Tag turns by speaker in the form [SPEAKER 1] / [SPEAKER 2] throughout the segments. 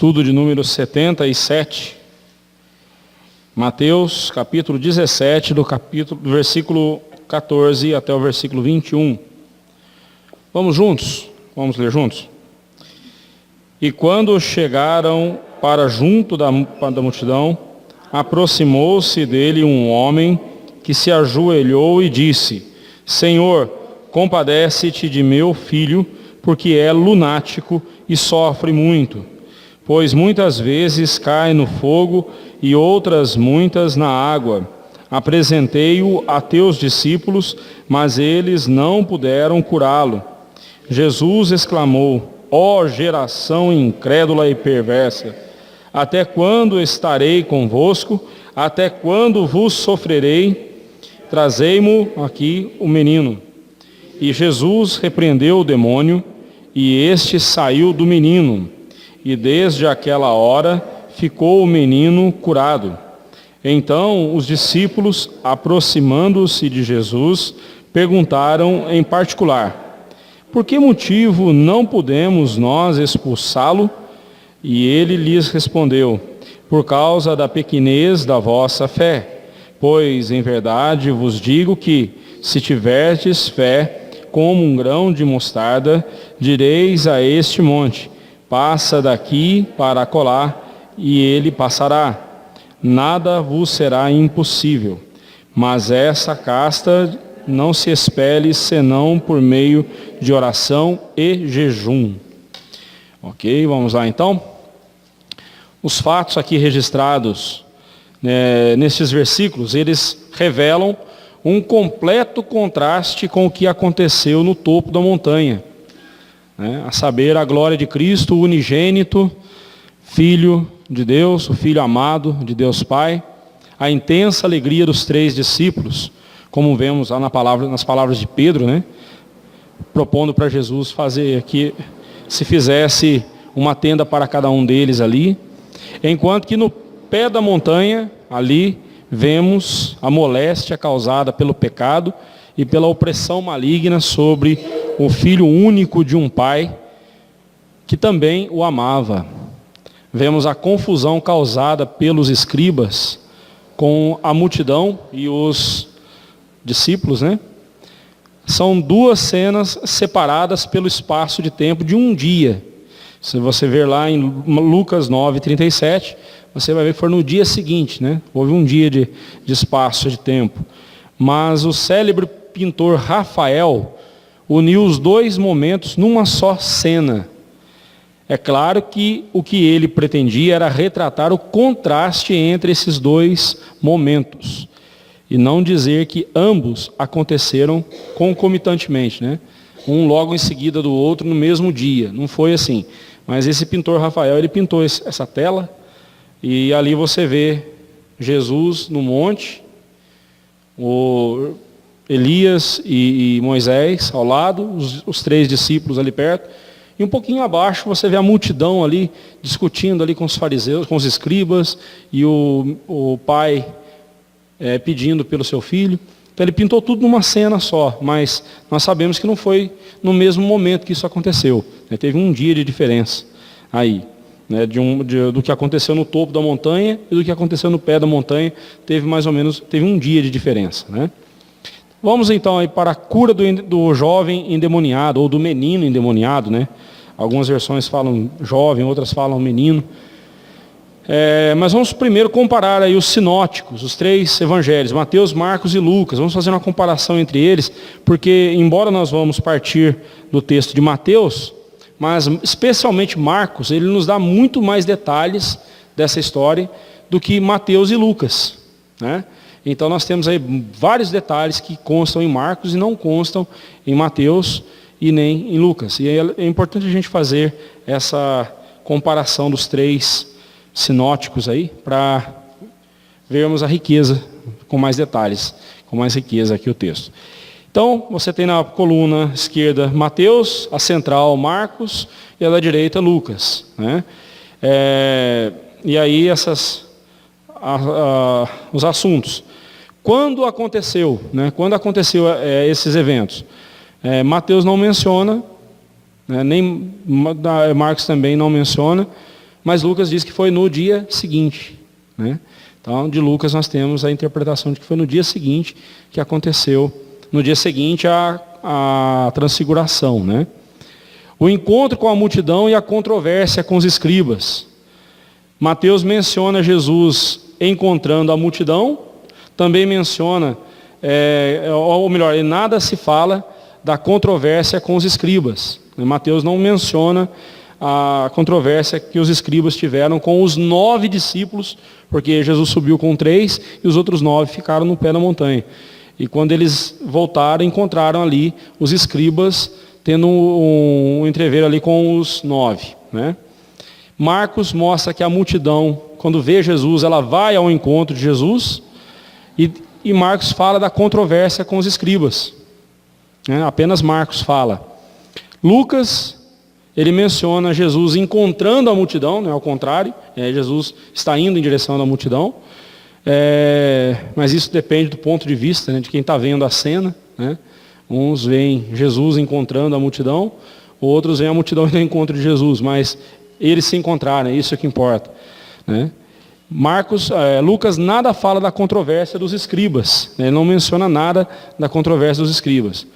[SPEAKER 1] Estudo de número 77. Mateus, capítulo 17, do versículo 14 até o versículo 21. Vamos juntos? Vamos ler juntos? E quando chegaram para junto da multidão, aproximou-se dele um homem que se ajoelhou e disse: Senhor, compadece-te de meu filho, porque é lunático e sofre muito, pois muitas vezes cai no fogo e outras muitas na água. Apresentei-o a teus discípulos, mas eles não puderam curá-lo. Jesus exclamou: ó geração incrédula e perversa, até quando estarei convosco? Até quando vos sofrerei? Trazei-mo aqui o menino. E Jesus repreendeu o demônio, e este saiu do menino. E desde aquela hora ficou o menino curado. Então os discípulos, aproximando-se de Jesus, perguntaram em particular: por que motivo não podemos nós expulsá-lo? E ele lhes respondeu: por causa da pequenez da vossa fé. Pois em verdade vos digo que, se tiverdes fé como um grão de mostarda, direis a este monte: passa daqui para acolá, e ele passará. Nada vos será impossível. Mas essa casta não se expele senão por meio de oração e jejum. Ok, vamos lá então. Os fatos aqui registrados nestes versículos, eles revelam um completo contraste com o que aconteceu no topo da montanha, a saber, a glória de Cristo, o unigênito, Filho de Deus, o Filho amado de Deus Pai, a intensa alegria dos 3 discípulos, como vemos lá nas palavras de Pedro, propondo para Jesus fazer que se fizesse uma tenda para cada um deles ali, enquanto que no pé da montanha, ali, vemos a moléstia causada pelo pecado e pela opressão maligna sobre o filho único de um pai que também o amava. Vemos a confusão causada pelos escribas com a multidão e os discípulos, São 2 cenas separadas pelo espaço de tempo de um dia. Se você ver lá em Lucas 9:37, você vai ver que foi no dia seguinte, Houve um dia de espaço de tempo. Mas o célebre pintor Rafael uniu os 2 momentos numa só cena. É claro que o que ele pretendia era retratar o contraste entre esses 2 momentos. E não dizer que ambos aconteceram concomitantemente, Um logo em seguida do outro no mesmo dia. Não foi assim. Mas esse pintor Rafael, ele pintou essa tela, e ali você vê Jesus no monte, o Elias e Moisés ao lado, os 3 discípulos ali perto, e um pouquinho abaixo você vê a multidão ali, discutindo ali com os fariseus, com os escribas, e o pai pedindo pelo seu filho. Então ele pintou tudo numa cena só, mas nós sabemos que não foi no mesmo momento que isso aconteceu. Teve um dia de diferença aí, do que aconteceu no topo da montanha e do que aconteceu no pé da montanha, teve um dia de diferença. Vamos então aí para a cura do jovem endemoniado, ou do menino endemoniado. Algumas versões falam jovem, outras falam menino. Mas vamos primeiro comparar aí os sinóticos, os 3 evangelhos, Mateus, Marcos e Lucas. Vamos fazer uma comparação entre eles, porque embora nós vamos partir do texto de Mateus, mas especialmente Marcos, ele nos dá muito mais detalhes dessa história do que Mateus e Lucas. Então nós temos aí vários detalhes que constam em Marcos e não constam em Mateus e nem em Lucas. E é importante a gente fazer essa comparação dos 3 sinóticos aí, para vermos a riqueza com mais detalhes, com mais riqueza aqui o texto. Então, você tem na coluna esquerda Mateus, a central Marcos, e a da direita Lucas. E aí os assuntos. Quando aconteceu? Quando aconteceu esses eventos? Mateus não menciona, nem Marcos também não menciona, mas Lucas diz que foi no dia seguinte, né? Então, de Lucas nós temos a interpretação de que foi no dia seguinte que aconteceu, no dia seguinte a transfiguração, né? O encontro com a multidão e a controvérsia com os escribas. Mateus menciona Jesus encontrando a multidão, também menciona, ou melhor, nada se fala da controvérsia com os escribas. Mateus não menciona a controvérsia que os escribas tiveram com os 9 discípulos, porque Jesus subiu com 3 e os outros 9 ficaram no pé da montanha. E quando eles voltaram, encontraram ali os escribas tendo um entrever ali com os 9. Né? Marcos mostra que a multidão, quando vê Jesus, ela vai ao encontro de Jesus, e Marcos fala da controvérsia com os escribas. Né? Apenas Marcos fala. Lucas, ele menciona Jesus encontrando a multidão, né? Ao contrário, Jesus está indo em direção à multidão, mas isso depende do ponto de vista, né, de quem está vendo a cena. Né? Uns veem Jesus encontrando a multidão, outros veem a multidão indo ao encontro de Jesus, mas eles se encontraram, é isso que importa. Né? Lucas nada fala da controvérsia dos escribas, né? Ele não menciona nada da controvérsia dos escribas.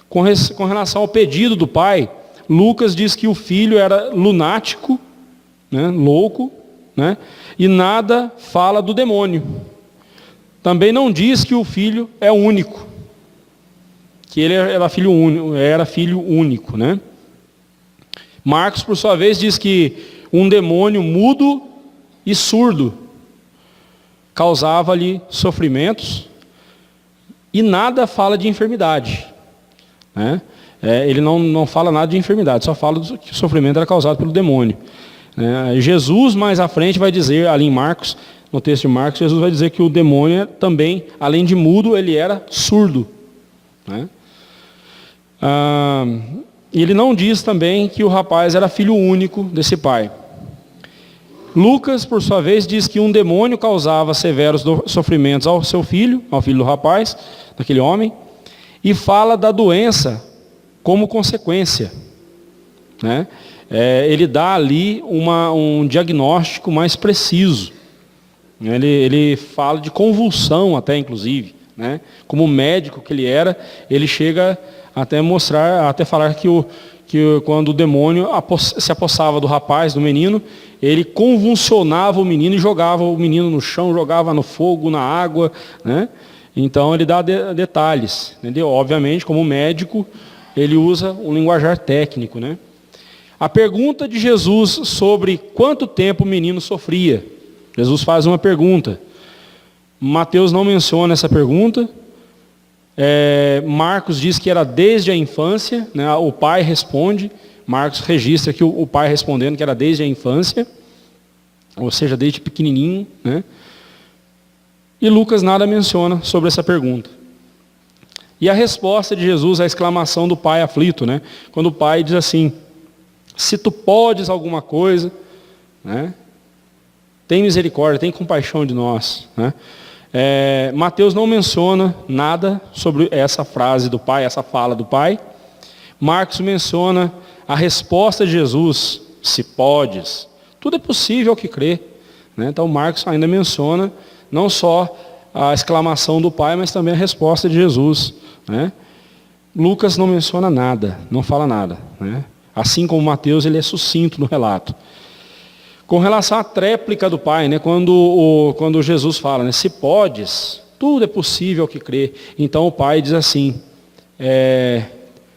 [SPEAKER 1] Com relação ao pedido do pai, Lucas diz que o filho era lunático, né, louco, né, e nada fala do demônio. Também não diz que o filho é único, que ele era filho único. Né? Marcos, por sua vez, diz que um demônio mudo e surdo causava-lhe sofrimentos, e nada fala de enfermidade. Né? Ele não fala nada de enfermidade, só fala que o sofrimento era causado pelo demônio. Jesus, mais à frente, vai dizer, ali em Marcos, no texto de Marcos, Jesus vai dizer que o demônio também, além de mudo, ele era surdo. Né? E ele não diz também que o rapaz era filho único desse pai. Lucas, por sua vez, diz que um demônio causava severos sofrimentos ao seu filho, ao filho do rapaz, daquele homem, e fala da doença como consequência. Né? Ele dá ali um diagnóstico mais preciso. Ele fala de convulsão até, inclusive. Né? Como médico que ele era, ele chega até falar que quando o demônio se apossava do rapaz, do menino, ele convulsionava o menino e jogava o menino no chão, jogava no fogo, na água. Né? Então ele dá detalhes. Entendeu? Obviamente, como médico, ele usa um linguajar técnico. Né? A pergunta de Jesus sobre quanto tempo o menino sofria. Jesus faz uma pergunta. Mateus não menciona essa pergunta. Marcos diz que era desde a infância. Né? O pai responde. Marcos registra aqui o pai respondendo que era desde a infância. Ou seja, desde pequenininho. Né? E Lucas nada menciona sobre essa pergunta. E a resposta de Jesus, a exclamação do pai aflito. Né? Quando o pai diz assim: se tu podes alguma coisa, né? Tem misericórdia, tem compaixão de nós. Né? Mateus não menciona nada sobre essa frase do pai, essa fala do pai. Marcos menciona a resposta de Jesus: se podes. Tudo é possível ao que crê. Né? Então Marcos ainda menciona não só a exclamação do pai, mas também a resposta de Jesus. Né? Lucas não menciona nada, não fala nada. Né? Assim como Mateus, ele é sucinto no relato. Com relação à tréplica do pai, né? Quando Jesus fala, né? Se podes, tudo é possível ao que crê. Então o pai diz assim,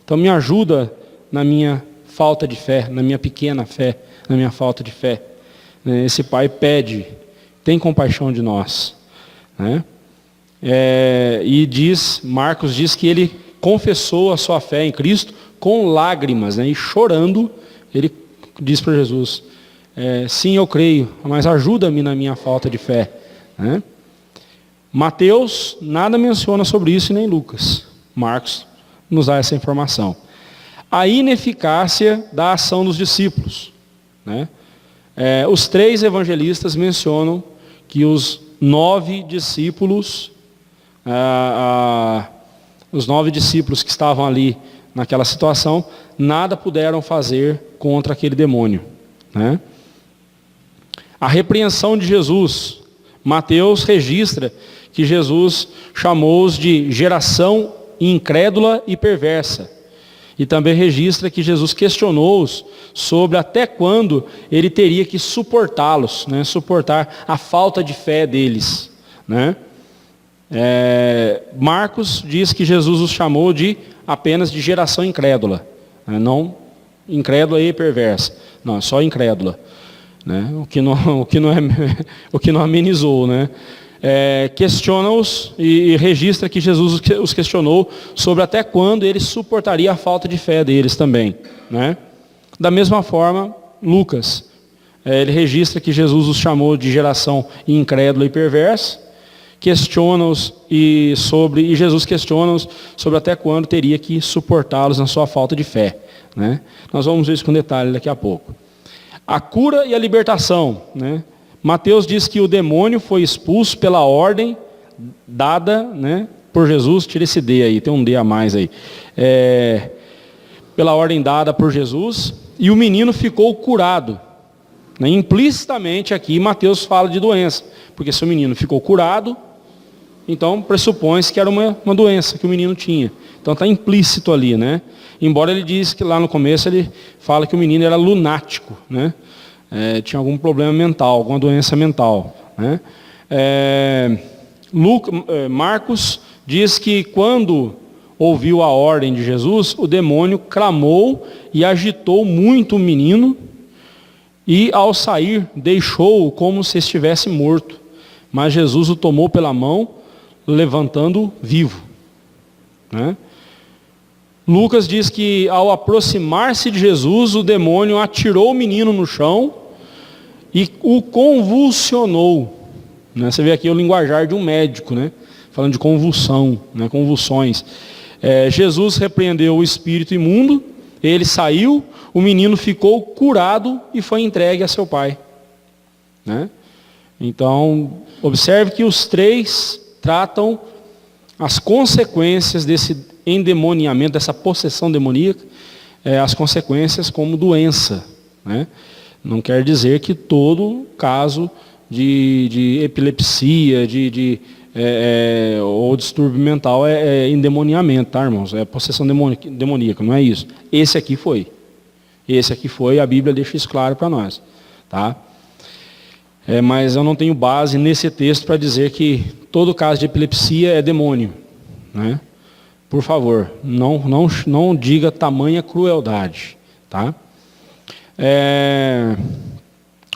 [SPEAKER 1] então me ajuda na minha falta de fé, na minha pequena fé, na minha falta de fé. Esse pai pede, tem compaixão de nós. Né? Marcos diz que ele confessou a sua fé em Cristo com lágrimas, né? E chorando, ele diz para Jesus: sim, eu creio, mas ajuda-me na minha falta de fé. Né? Mateus nada menciona sobre isso, e nem Lucas. Marcos nos dá essa informação. A ineficácia da ação dos discípulos. Né? Os 3 evangelistas mencionam que os 9 discípulos, que estavam ali naquela situação, nada puderam fazer contra aquele demônio. Né? A repreensão de Jesus. Mateus registra que Jesus chamou-os de geração incrédula e perversa. E também registra que Jesus questionou-os sobre até quando ele teria que suportá-los, né? Suportar a falta de fé deles, né? Marcos diz que Jesus os chamou apenas de geração incrédula, né? Não incrédula e perversa, não, só incrédula, né? O que não amenizou, né? Questiona-os e registra que Jesus os questionou sobre até quando ele suportaria a falta de fé deles também, né? Da mesma forma, Lucas, ele registra que Jesus os chamou de geração incrédula e perversa, questiona-os e Jesus questiona-os sobre até quando teria que suportá-los na sua falta de fé, né? Nós vamos ver isso com detalhe daqui a pouco. A cura e a libertação, né? Mateus diz que o demônio foi expulso pela ordem dada, né, por Jesus. Tira esse D aí, tem um D a mais aí. Pela ordem dada por Jesus, e o menino ficou curado. Né? Implicitamente aqui Mateus fala de doença, porque se o menino ficou curado, então pressupõe-se que era uma doença que o menino tinha. Então está implícito ali, né? Embora ele diz que lá no começo ele fala que o menino era lunático, né? Tinha algum problema mental, alguma doença mental, né? Marcos diz que quando ouviu a ordem de Jesus, o demônio clamou e agitou muito o menino, e ao sair deixou-o como se estivesse morto. Mas Jesus o tomou pela mão, levantando-o vivo, né? Lucas diz que ao aproximar-se de Jesus, o demônio atirou o menino no chão e o convulsionou. Né? Você vê aqui o linguajar de um médico, né? Falando de convulsão, né? Convulsões. Jesus repreendeu o espírito imundo, ele saiu, o menino ficou curado e foi entregue a seu pai. Né? Então, observe que os três tratam as consequências desse endemoniamento, dessa possessão demoníaca, as consequências como doença, né? Não quer dizer que todo caso de epilepsia, ou distúrbio mental é endemoniamento, tá, irmãos? É possessão demoníaca, não é isso. Esse aqui foi, a Bíblia deixa isso claro para nós, tá? Mas eu não tenho base nesse texto para dizer que todo caso de epilepsia é demônio, né? Por favor, não diga tamanha crueldade, tá?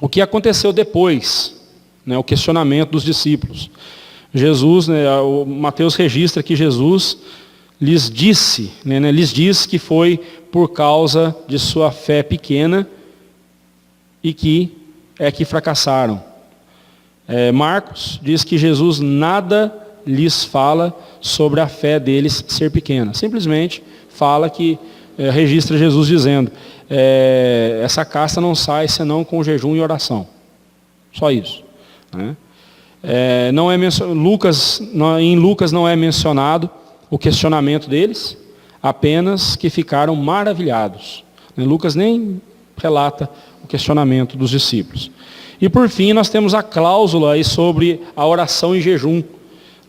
[SPEAKER 1] O que aconteceu depois, né, o questionamento dos discípulos. Jesus, né, o Mateus registra que Jesus lhes diz que foi por causa de sua fé pequena e que fracassaram. Marcos diz que Jesus nada lhes fala sobre a fé deles ser pequena. Simplesmente fala que, registra Jesus dizendo, essa casta não sai senão com jejum e oração. Só isso. Né? Em Lucas não é mencionado o questionamento deles, apenas que ficaram maravilhados. Lucas nem relata o questionamento dos discípulos. E por fim nós temos a cláusula aí sobre a oração e jejum.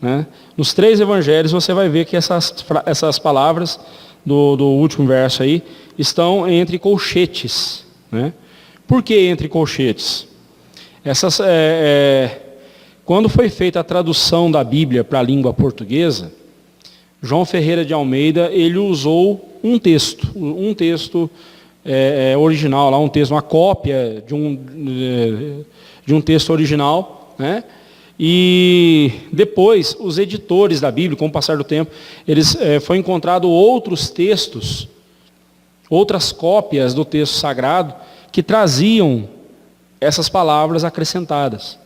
[SPEAKER 1] Né? Nos 3 evangelhos você vai ver que essas palavras do último verso aí estão entre colchetes. Né? Por que entre colchetes? Quando foi feita a tradução da Bíblia para a língua portuguesa, João Ferreira de Almeida, ele usou um texto original, lá uma cópia de um texto original, né? E depois, os editores da Bíblia, com o passar do tempo, foi encontrado outros textos, outras cópias do texto sagrado, que traziam essas palavras acrescentadas.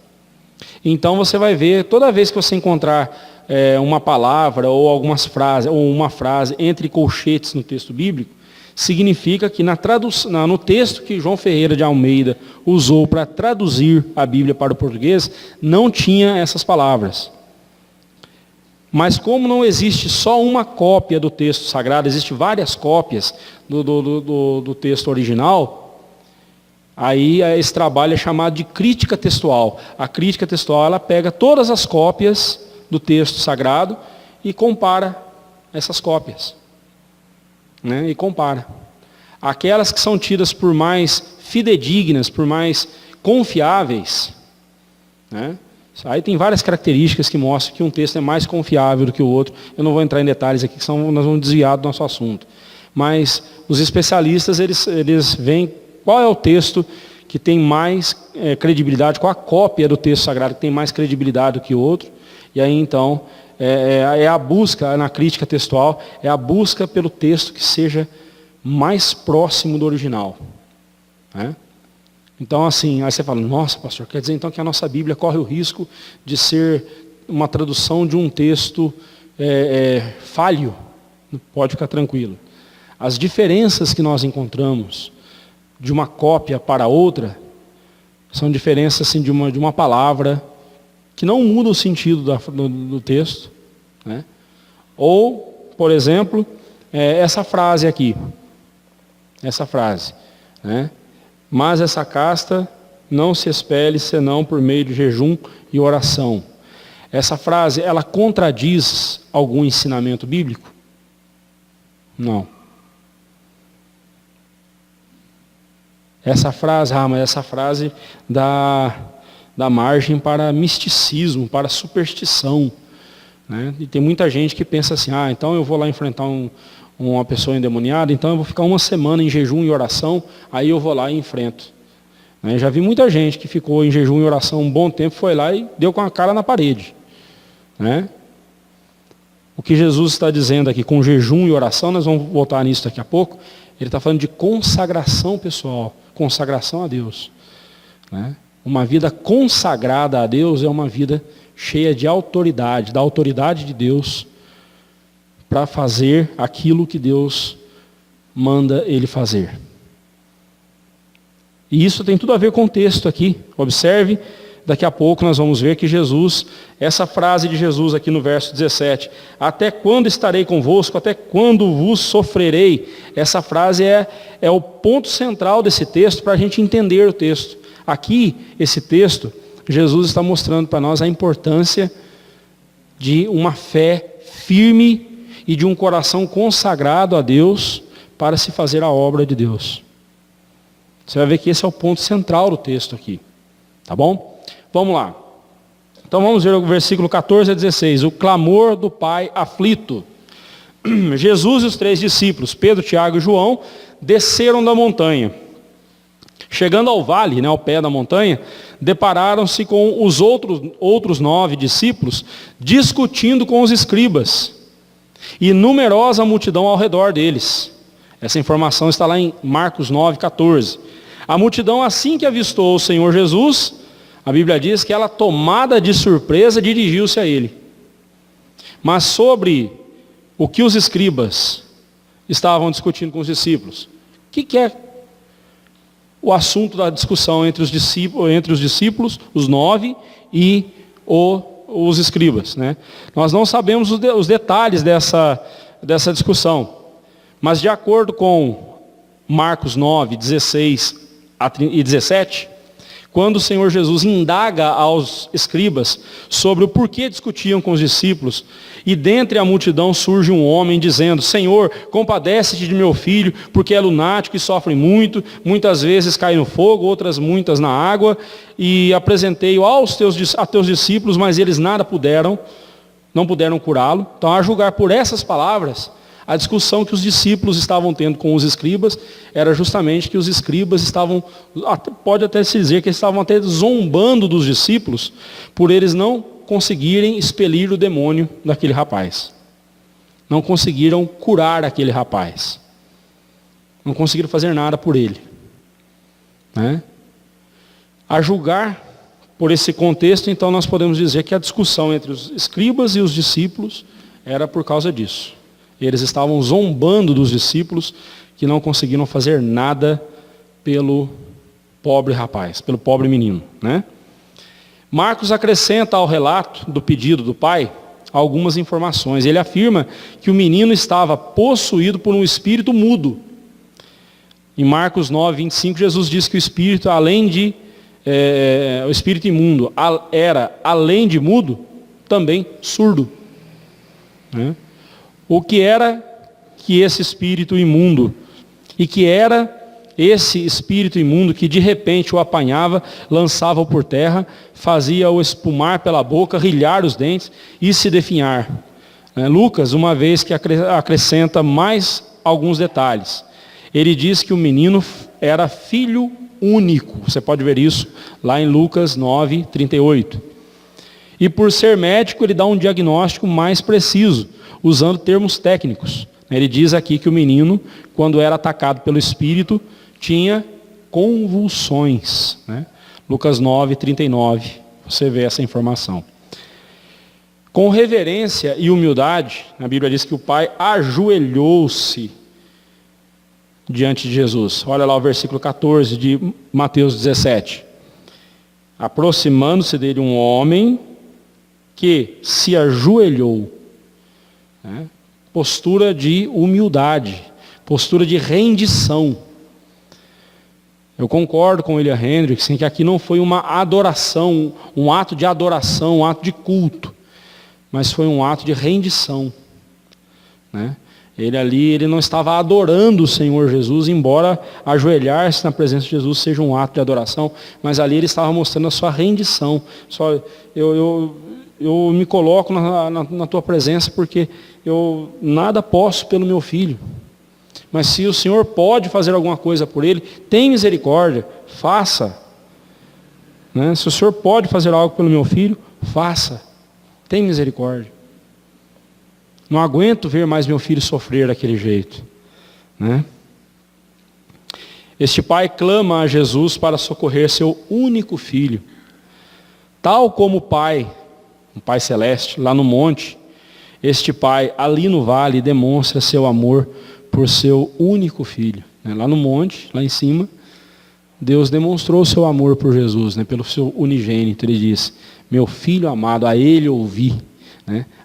[SPEAKER 1] Então você vai ver, toda vez que você encontrar uma palavra ou algumas frases, ou uma frase entre colchetes no texto bíblico, significa que no texto que João Ferreira de Almeida usou para traduzir a Bíblia para o português, não tinha essas palavras. Mas como não existe só uma cópia do texto sagrado, existem várias cópias do texto original, Aí esse trabalho é chamado de crítica textual. A crítica textual, ela pega todas as cópias do texto sagrado e compara essas cópias. Né? E compara. Aquelas que são tidas por mais fidedignas, por mais confiáveis, né? Aí tem várias características que mostram que um texto é mais confiável do que o outro. Eu não vou entrar em detalhes aqui, senão nós vamos desviar do nosso assunto. Mas os especialistas, eles veem qual é o texto que tem mais credibilidade, qual a cópia do texto sagrado que tem mais credibilidade do que o outro. E aí então, é a busca na crítica textual, é a busca pelo texto que seja mais próximo do original. Né? Então, assim, aí você fala, nossa, pastor, quer dizer então que a nossa Bíblia corre o risco de ser uma tradução de um texto falho? Pode ficar tranquilo. As diferenças que nós encontramos de uma cópia para outra são diferenças assim, de uma palavra que não muda o sentido do texto. Né? Ou, por exemplo, essa frase aqui. Essa frase. Né? Mas essa casta não se expele senão por meio de jejum e oração. Essa frase, ela contradiz algum ensinamento bíblico? Não. Essa frase, mas essa frase dá margem para misticismo, para superstição. Né? E tem muita gente que pensa assim, então eu vou lá enfrentar uma pessoa endemoniada, então eu vou ficar uma semana em jejum e oração, aí eu vou lá e enfrento. Né? Já vi muita gente que ficou em jejum e oração um bom tempo, foi lá e deu com a cara na parede. Né? O que Jesus está dizendo aqui com jejum e oração, nós vamos voltar nisso daqui a pouco, ele está falando de consagração pessoal, consagração a Deus. Né? Uma vida consagrada a Deus é uma vida cheia de autoridade, da autoridade de Deus, para fazer aquilo que Deus manda ele fazer. E isso tem tudo a ver com o texto aqui. Observe, daqui a pouco nós vamos ver que Jesus, essa frase de Jesus aqui no verso 17, até quando estarei convosco, até quando vos sofrerei, essa frase é o ponto central desse texto para a gente entender o texto. Aqui, esse texto, Jesus está mostrando para nós a importância de uma fé firme e de um coração consagrado a Deus para se fazer a obra de Deus. Você vai ver que esse é o ponto central do texto aqui. Tá bom? Vamos lá. Então vamos ver o versículo 14 a 16. O clamor do pai aflito. Jesus e os 3 discípulos, Pedro, Tiago e João, desceram da montanha. Chegando ao vale, ao pé da montanha, depararam-se com os outros 9 discípulos, discutindo com os escribas. E numerosa multidão ao redor deles. Essa informação está lá em Marcos 9, 14. A multidão, assim que avistou o Senhor Jesus, a Bíblia diz que ela, tomada de surpresa, dirigiu-se a ele. Mas sobre o que os escribas estavam discutindo com os discípulos, o que é o assunto da discussão entre os discípulos, os 9, e os escribas? Né? Nós não sabemos os detalhes dessa discussão, mas de acordo com Marcos 9, 16 e 17, quando o Senhor Jesus indaga aos escribas sobre o porquê discutiam com os discípulos, e dentre a multidão surge um homem dizendo: Senhor, compadece-te de meu filho, porque é lunático e sofre muito, muitas vezes cai no fogo, outras muitas na água, e apresentei-o a teus discípulos, mas eles não puderam curá-lo. Então, a julgar por essas palavras, a discussão que os discípulos estavam tendo com os escribas era justamente que os escribas estavam, pode até se dizer que eles estavam até zombando dos discípulos por eles não conseguirem expelir o demônio daquele rapaz. Não conseguiram curar aquele rapaz. Não conseguiram fazer nada por ele. Né? A julgar por esse contexto, então nós podemos dizer que a discussão entre os escribas e os discípulos era por causa disso. Eles estavam zombando dos discípulos que não conseguiram fazer nada pelo pobre rapaz, pelo pobre menino. Né? Marcos acrescenta ao relato do pedido do pai algumas informações. Ele afirma que o menino estava possuído por um espírito mudo. Em Marcos 9, 25, Jesus diz que o espírito, o espírito imundo era, além de mudo, também surdo. Né? O que era que esse espírito imundo? E que era esse espírito imundo que de repente o apanhava, lançava-o por terra, fazia-o espumar pela boca, rilhar os dentes e se definhar. Lucas, uma vez que acrescenta mais alguns detalhes. Ele diz que o menino era filho único. Você pode ver isso lá em Lucas 9, 38. E por ser médico, ele dá um diagnóstico mais preciso, usando termos técnicos. Ele diz aqui que o menino, quando era atacado pelo espírito, tinha convulsões. Lucas 9, 39. Você vê essa informação. Com reverência e humildade, a Bíblia diz que o pai ajoelhou-se diante de Jesus. Olha lá o versículo 14 de Mateus 17. Aproximando-se dele um homem que se ajoelhou. Postura de humildade, postura de rendição. Eu concordo com William Hendricks em que aqui não foi uma adoração, um ato de adoração, um ato de culto, mas foi um ato de rendição. Ele não estava adorando o Senhor Jesus, embora ajoelhar-se na presença de Jesus seja um ato de adoração, mas ali ele estava mostrando a sua rendição. Eu me coloco na tua presença porque eu nada posso pelo meu filho. Mas se o Senhor pode fazer alguma coisa por ele, tem misericórdia, faça. Se o Senhor pode fazer algo pelo meu filho, faça. Tem misericórdia. Não aguento ver mais meu filho sofrer daquele jeito. Este pai clama a Jesus para socorrer seu único filho. Tal como o Pai celeste, lá no monte, este pai, ali no vale, demonstra seu amor por seu único filho. Lá no monte, lá em cima, Deus demonstrou seu amor por Jesus, pelo seu unigênito. Ele diz, meu filho amado, a ele ouvi.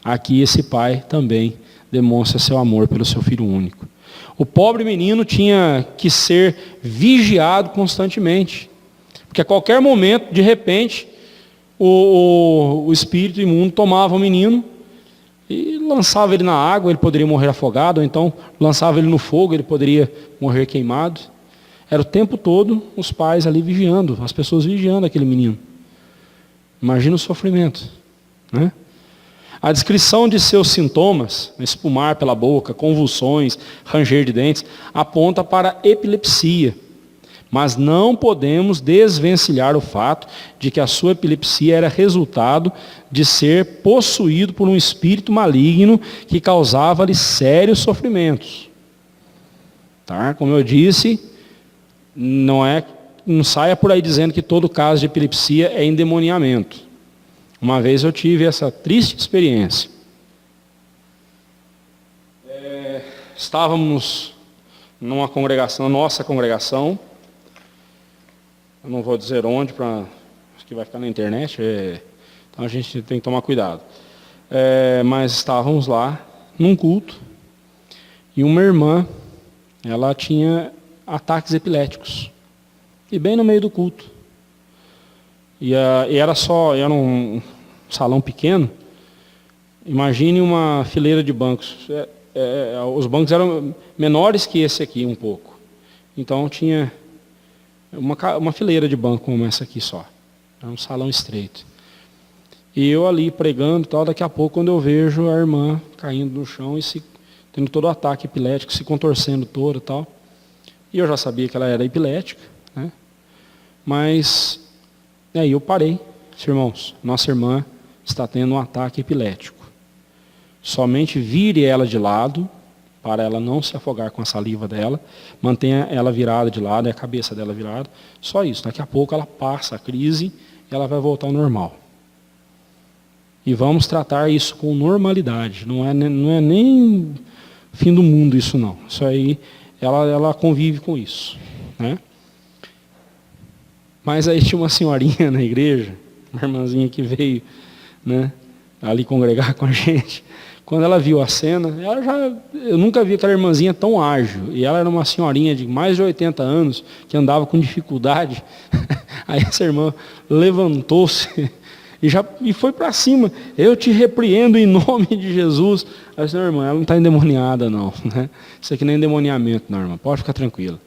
[SPEAKER 1] Aqui esse pai também demonstra seu amor pelo seu filho único. O pobre menino tinha que ser vigiado constantemente. Porque a qualquer momento, de repente, o espírito imundo tomava o menino e lançava ele na água, ele poderia morrer afogado, ou então lançava ele no fogo, ele poderia morrer queimado. Era o tempo todo os pais ali vigiando, as pessoas vigiando aquele menino. Imagina o sofrimento. A descrição de seus sintomas, espumar pela boca, convulsões, ranger de dentes, aponta para epilepsia. Mas não podemos desvencilhar o fato de que a sua epilepsia era resultado de ser possuído por um espírito maligno que causava-lhe sérios sofrimentos. Como eu disse, não saia por aí dizendo que todo caso de epilepsia é endemoniamento. Uma vez eu tive essa triste experiência. Estávamos numa congregação, nossa congregação, eu não vou dizer onde, acho que vai ficar na internet, então a gente tem que tomar cuidado. Mas estávamos lá, num culto, e uma irmã, ela tinha ataques epiléticos, e bem no meio do culto. E era um salão pequeno. Imagine uma fileira de bancos. Os bancos eram menores que esse aqui um pouco. Então tinha uma fileira de banco como essa aqui só. Era um salão estreito. E eu ali pregando e tal, daqui a pouco quando eu vejo a irmã caindo no chão e tendo todo o ataque epilético, se contorcendo toda e tal. E eu já sabia que ela era epilética, Mas aí eu parei. Irmãos, nossa irmã está tendo um ataque epilético. Somente vire ela de lado, para ela não se afogar com a saliva dela. Mantenha ela virada de lado, a cabeça dela virada. Só isso. Daqui a pouco ela passa a crise e ela vai voltar ao normal. E vamos tratar isso com normalidade. Não é nem fim do mundo isso não. Isso aí, ela convive com isso. Mas aí tinha uma senhorinha na igreja, uma irmãzinha que veio, ali congregar com a gente. Quando ela viu a cena, eu nunca vi aquela irmãzinha tão ágil. E ela era uma senhorinha de mais de 80 anos, que andava com dificuldade. Aí essa irmã levantou-se e foi para cima. Eu te repreendo em nome de Jesus. Aí eu disse, não, irmã, ela não está endemoniada, não. Né? Isso aqui não é endemoniamento, não, irmã. Pode ficar tranquila.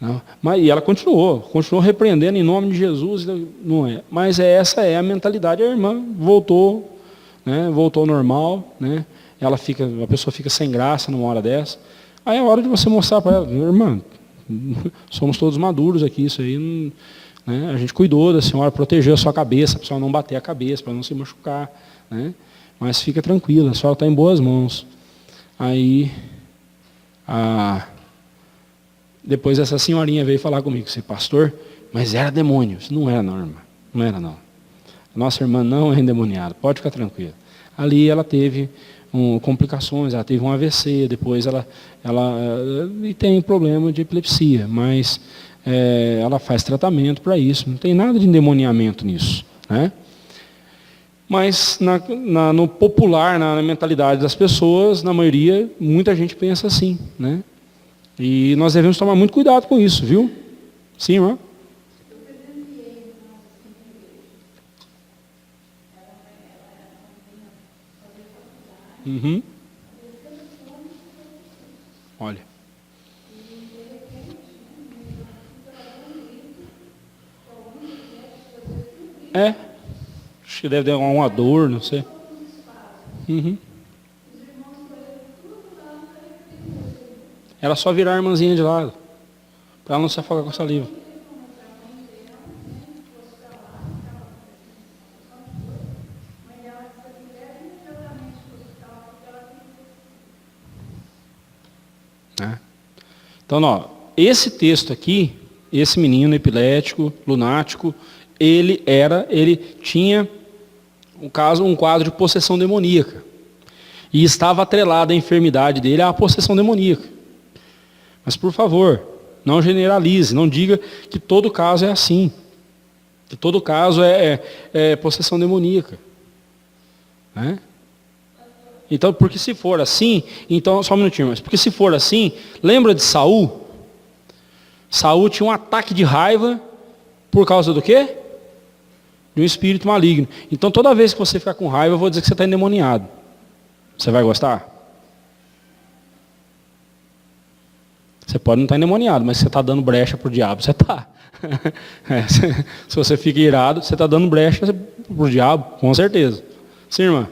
[SPEAKER 1] Não. E ela continuou repreendendo em nome de Jesus. Não é. Mas essa é a mentalidade. A irmã voltou, né? Voltou ao normal, né? A pessoa fica sem graça numa hora dessa. Aí é hora de você mostrar para ela, irmã, somos todos maduros aqui, isso aí, né? A gente cuidou da senhora, protegeu a sua cabeça, para a senhora não bater a cabeça, para não se machucar, né? Mas fica tranquila, a senhora está em boas mãos. Aí, depois essa senhorinha veio falar comigo, disse, pastor, mas era demônio. Não era não, irmã, não era não. A nossa irmã não é endemoniada, pode ficar tranquila. Ali ela teve complicações, ela teve um AVC, depois ela tem problema de epilepsia, mas ela faz tratamento para isso, não tem nada de endemoniamento nisso, né? Mas no popular, na mentalidade das pessoas, na maioria, muita gente pensa assim, né? E nós devemos tomar muito cuidado com isso, viu? Sim, irmã? Uhum. Olha. Acho que deve ter uma dor, não sei. Uhum. Era só virar a irmãzinha de lado, para ela não se afogar com a saliva. Então, esse texto aqui, esse menino epilético, lunático, ele tinha um quadro de possessão demoníaca. E estava atrelada a enfermidade dele à possessão demoníaca. Mas, por favor, não generalize, não diga que todo caso é assim. Que todo caso é possessão demoníaca. Né? Então, porque se for assim, então, só um minutinho, mas porque se for assim, lembra de Saul? Saul tinha um ataque de raiva por causa do quê? De um espírito maligno. Então, toda vez que você ficar com raiva, eu vou dizer que você está endemoniado. Você vai gostar? Você pode não estar endemoniado, mas você está dando brecha para o diabo, você está. Se você fica irado, você está dando brecha para o diabo, com certeza. Sim, irmã?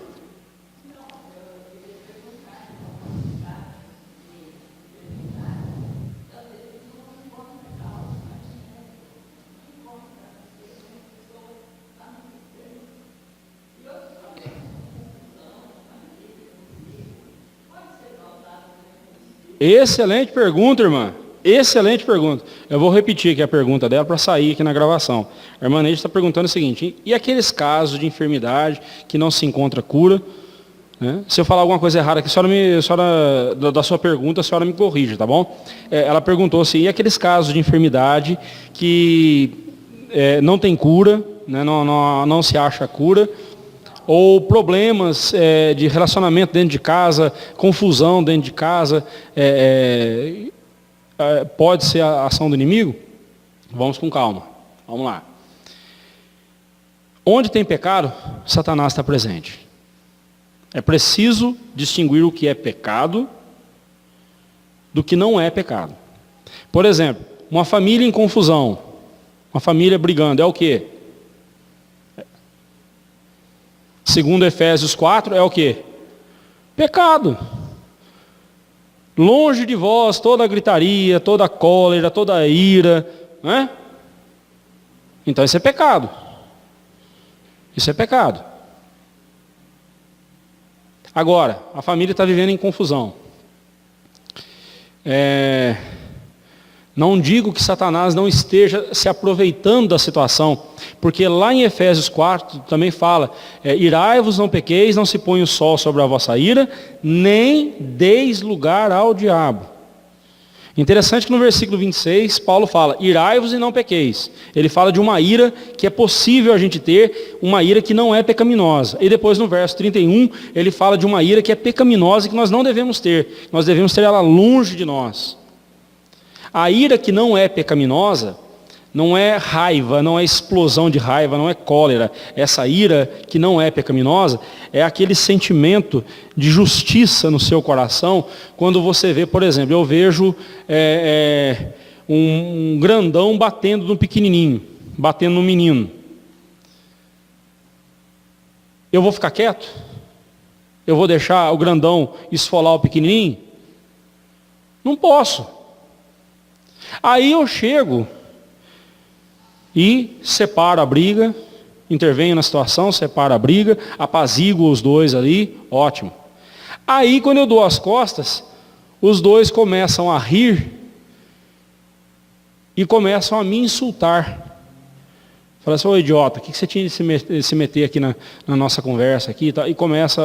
[SPEAKER 1] Excelente pergunta, irmã. Excelente pergunta. Eu vou repetir aqui a pergunta dela para sair aqui na gravação. A irmã Neide está perguntando o seguinte, e aqueles casos de enfermidade que não se encontra cura? Né? Se eu falar alguma coisa errada aqui, da sua pergunta, a senhora me corrige, tá bom? Ela perguntou assim, e aqueles casos de enfermidade que não tem cura, né? não se acha cura, ou problemas de relacionamento dentro de casa, confusão dentro de casa, pode ser a ação do inimigo? Vamos com calma, vamos lá. Onde tem pecado, Satanás está presente. É preciso distinguir o que é pecado do que não é pecado. Por exemplo, uma família em confusão, uma família brigando, é o quê? Segundo Efésios 4, é o quê? Pecado. Longe de vós toda a gritaria, toda a cólera, toda a ira, né? Então isso é pecado. Isso é pecado. Agora, a família está vivendo em confusão. Não digo que Satanás não esteja se aproveitando da situação, porque lá em Efésios 4 também fala, irai-vos, não pequeis, não se ponha o sol sobre a vossa ira, nem deis lugar ao diabo. Interessante que no versículo 26, Paulo fala, irai-vos e não pequeis. Ele fala de uma ira que é possível a gente ter, uma ira que não é pecaminosa. E depois no verso 31, ele fala de uma ira que é pecaminosa e que nós não devemos ter. Nós devemos ter ela longe de nós. A ira que não é pecaminosa, não é raiva, não é explosão de raiva, não é cólera. Essa ira que não é pecaminosa é aquele sentimento de justiça no seu coração. Quando você vê, por exemplo, eu vejo um grandão batendo no pequenininho, batendo no menino. Eu vou ficar quieto? Eu vou deixar o grandão esfolar o pequenininho? Não posso. Aí eu chego e separo a briga, intervenho na situação, separo a briga, apaziguo os dois ali, ótimo. Aí quando eu dou as costas, os dois começam a rir e começam a me insultar. Fala assim, ô idiota, o que você tinha de se meter aqui na nossa conversa aqui? E começam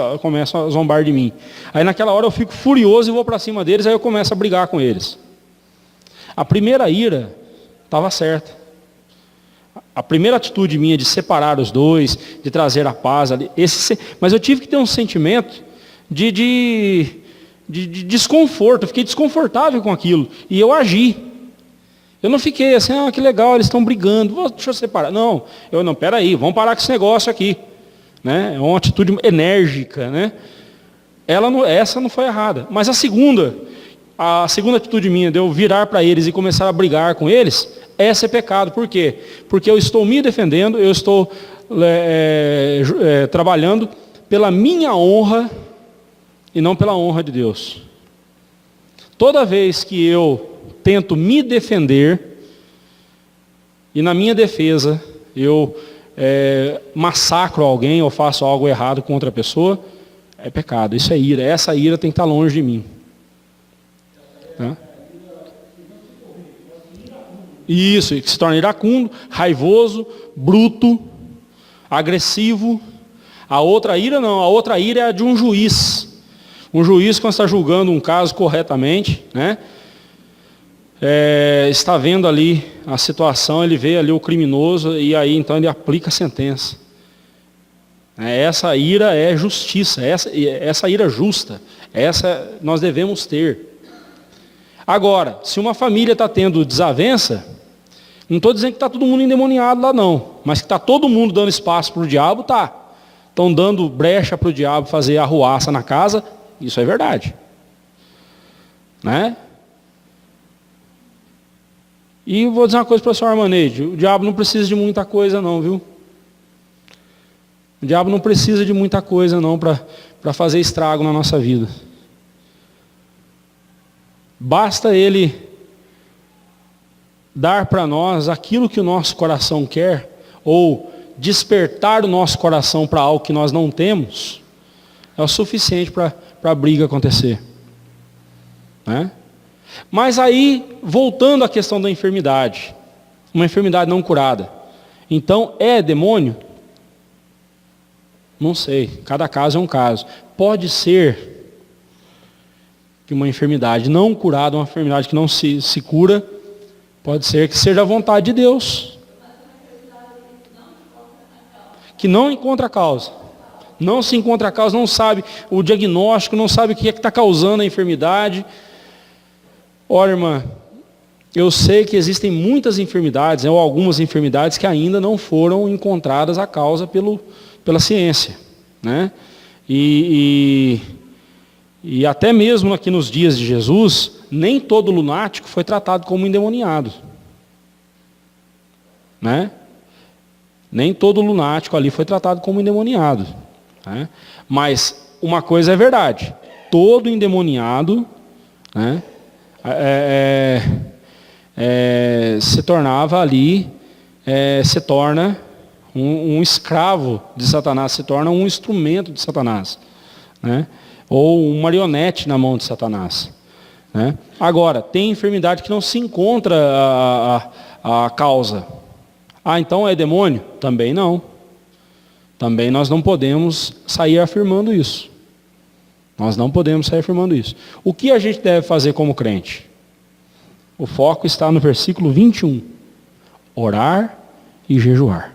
[SPEAKER 1] a zombar de mim. Aí naquela hora eu fico furioso e vou para cima deles, aí eu começo a brigar com eles. A primeira ira estava certa. A primeira atitude minha de separar os dois, de trazer a paz ali, mas eu tive que ter um sentimento de desconforto, eu fiquei desconfortável com aquilo, e eu agi. Eu não fiquei assim, que legal, eles estão brigando, deixa eu separar. Não, peraí, vamos parar com esse negócio aqui. Né? É uma atitude enérgica, né? Essa não foi errada, mas a segunda atitude minha de eu virar para eles e começar a brigar com eles, essa é pecado. Por quê? Porque eu estou me defendendo, eu estou trabalhando pela minha honra e não pela honra de Deus. Toda vez que eu tento me defender e na minha defesa eu massacro alguém ou faço algo errado com outra pessoa, é pecado, isso é ira. Essa ira tem que estar longe de mim. Tá? Isso, que se torna iracundo, raivoso, bruto, agressivo. A outra ira não, a outra ira é a de um juiz. Um juiz, quando está julgando um caso corretamente, né, está vendo ali a situação, ele vê ali o criminoso e aí então ele aplica a sentença. Essa ira é justiça, essa ira justa, essa nós devemos ter. Agora, se uma família está tendo desavença, não estou dizendo que está todo mundo endemoniado lá não, mas que está todo mundo dando espaço para o diabo, tá. Estão dando brecha para o diabo fazer arruaça na casa, isso é verdade. Né? E vou dizer uma coisa para o senhor Armaneide, o diabo não precisa de muita coisa não, viu? O diabo não precisa de muita coisa não para fazer estrago na nossa vida. Basta ele dar para nós aquilo que o nosso coração quer, ou despertar o nosso coração para algo que nós não temos, é o suficiente para a briga acontecer. Né? Mas aí, voltando à questão da enfermidade, uma enfermidade não curada, então é demônio? Não sei, cada caso é um caso. Pode ser que uma enfermidade não curada, uma enfermidade que não se cura, pode ser que seja a vontade de Deus. Que não encontra a causa. Não se encontra a causa, não sabe o diagnóstico, não sabe o que é que está causando a enfermidade. Olha, irmã, eu sei que existem muitas enfermidades, ou algumas enfermidades que ainda não foram encontradas a causa pela ciência. Né? E até mesmo aqui nos dias de Jesus, nem todo lunático foi tratado como endemoniado. Né? Nem todo lunático ali foi tratado como endemoniado. Né? Mas uma coisa é verdade, todo endemoniado, né, se tornava ali, se torna um escravo de Satanás, se torna um instrumento de Satanás. Né? Ou um marionete na mão de Satanás. Né? Agora, tem enfermidade que não se encontra a causa. Então é demônio? Também não. Também nós não podemos sair afirmando isso. Nós não podemos sair afirmando isso. O que a gente deve fazer como crente? O foco está no versículo 21. Orar e jejuar.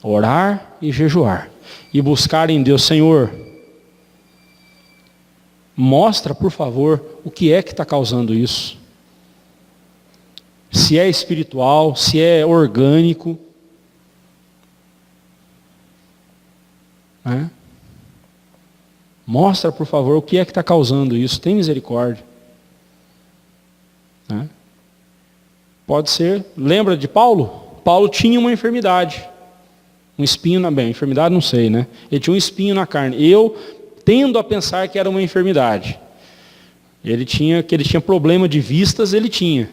[SPEAKER 1] Orar e jejuar. E buscar em Deus, Senhor, mostra, por favor, o que é que está causando isso. Se é espiritual, se é orgânico. Né? Mostra, por favor, o que é que está causando isso. Tem misericórdia. Né? Pode ser. Lembra de Paulo? Paulo tinha uma enfermidade. Um espinho na... Bem, enfermidade não sei, né? Ele tinha um espinho na carne. Eu tendo a pensar que era uma enfermidade. Que ele tinha problema de vistas, ele tinha.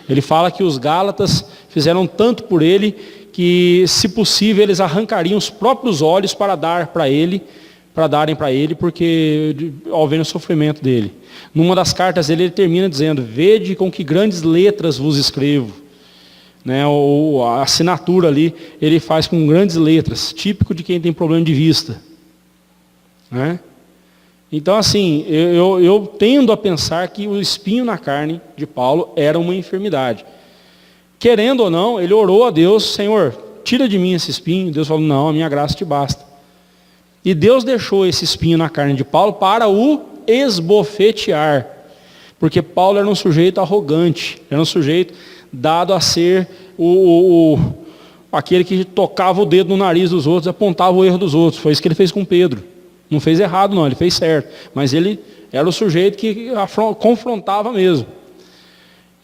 [SPEAKER 1] Ele fala que os Gálatas fizeram tanto por ele que, se possível, eles arrancariam os próprios olhos para darem para ele, porque ao ver o sofrimento dele. Numa das cartas dele, ele termina dizendo: vede com que grandes letras vos escrevo. Né, a assinatura ali, ele faz com grandes letras, típico de quem tem problema de vista. Né? Então, assim, eu tendo a pensar que o espinho na carne de Paulo era uma enfermidade. Querendo ou não, ele orou a Deus: Senhor, tira de mim esse espinho. Deus falou: não, a minha graça te basta. E Deus deixou esse espinho na carne de Paulo para o esbofetear. Porque Paulo era um sujeito arrogante, era um sujeito dado a ser aquele que tocava o dedo no nariz dos outros, apontava o erro dos outros. Foi isso que ele fez com Pedro. Não fez errado não, ele fez certo. Mas ele era o sujeito que confrontava mesmo.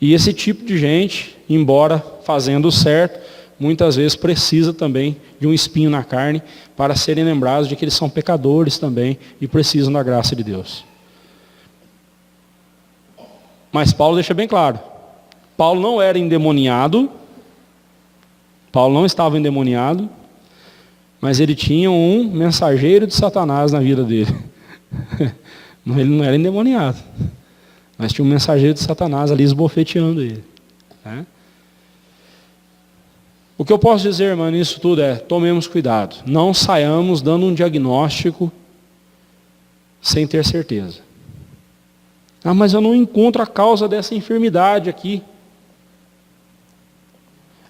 [SPEAKER 1] E esse tipo de gente, embora fazendo o certo, muitas vezes precisa também de um espinho na carne para serem lembrados de que eles são pecadores também e precisam da graça de Deus. Mas Paulo deixa bem claro. Paulo não era endemoniado. Paulo não estava endemoniado. Mas ele tinha um mensageiro de Satanás na vida dele. Ele não era endemoniado. Mas tinha um mensageiro de Satanás ali esbofeteando ele. Né? O que eu posso dizer, irmão, nisso tudo é: tomemos cuidado. Não saiamos dando um diagnóstico sem ter certeza. Ah, mas eu não encontro a causa dessa enfermidade aqui.